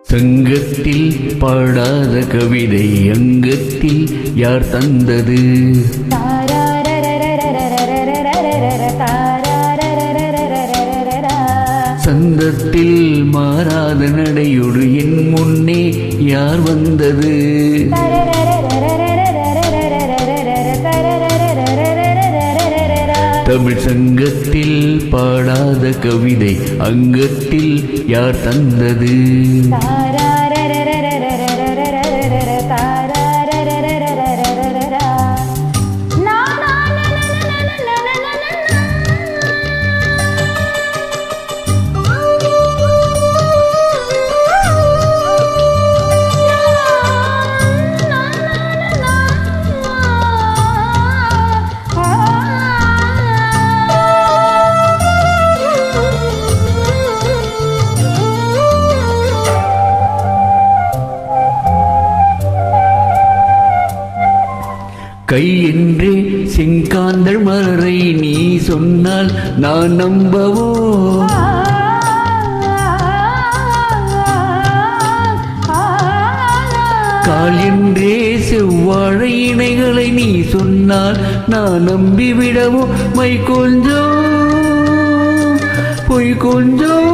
சங்கத்தில் பாடாத கவிதை அங்கத்தில் யார் தந்தது? சந்தத்தில் மாறாத நடையோடு என் முன்னே யார் வந்தது? தமிழ் சங்கத்தில் பாடாத கவிதை அங்கத்தில் யார் தந்தது? கை என்றே செங்காந்தள் மலரை நீ சொன்னால் நான் நம்பவோ? கால் என்றே செவ்வாழை இணைகளை நீ சொன்னால் நான் நம்பிவிடவோ? மை கொஞ்சம் பொய் கொஞ்சம்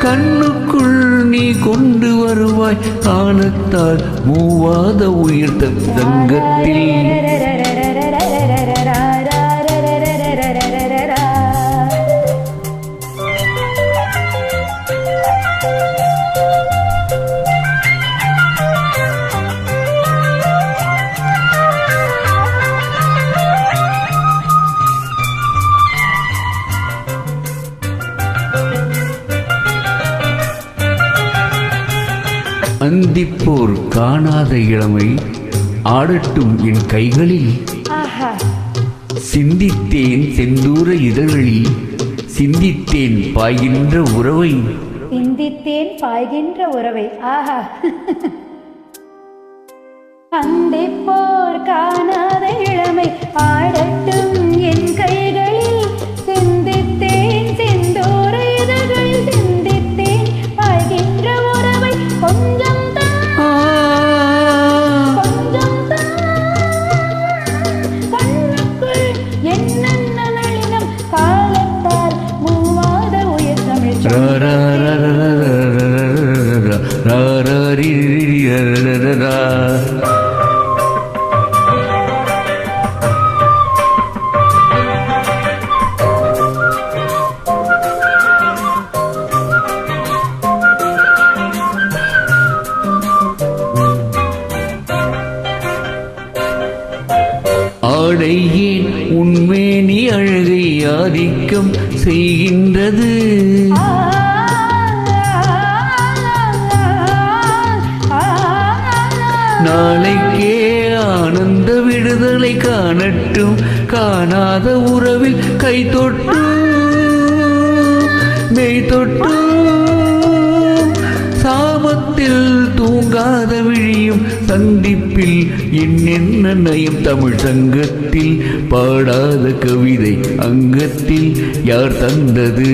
கண்ணுக்குள் நீ கொண்டு வருவாய் காணத்தால் மூவாத உயிர் தங்கத்தில். அந்திப்போர் காணாத இளமை ஆடட்டும் என் கைகளில். சிந்தித்தேன் செந்தூர இதழ்களில் சிந்தித்தேன் பாய்கின்ற உறவை. சிந்தித்தேன் பாய்கின்ற உறவை. ஆஹா. அந்திப்போர் காணாத இளமை ஆடட்டும் என் கைகளில் சிந்தித்தேன் செந்தூர இதழ்களில் சிந்தித்தேன் பாய்கின்ற உறவை. கொஞ்சம் ஆடை ஏன் உண்மேனி அழகை ஆதிக்கம் செய்கின்றது? நாளைக்கே ஆனந்த விடுதலை காணட்டும் காணாத உறவில் கை தொட்டு மெய் தொட்டு சாமத்தில் தூங்காத விழியும் சந்திப்பில் என்னென்ன நயம். தமிழ் சங்கத்தில் பாடாத கவிதை அங்கத்தில் யார் தந்தது?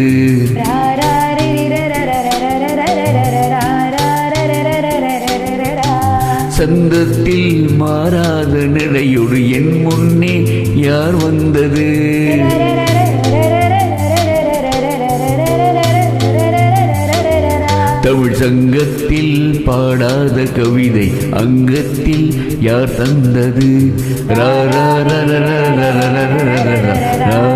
சந்தத்தில் மாறாத நிலையோடு என் முன்னே யார் வந்தது? தமிழ் சங்கத்தில் பாடாத கவிதை அங்கத்தில் யார் தந்தது? ரா ரா ரா ரா ரா ரா ரா ரா.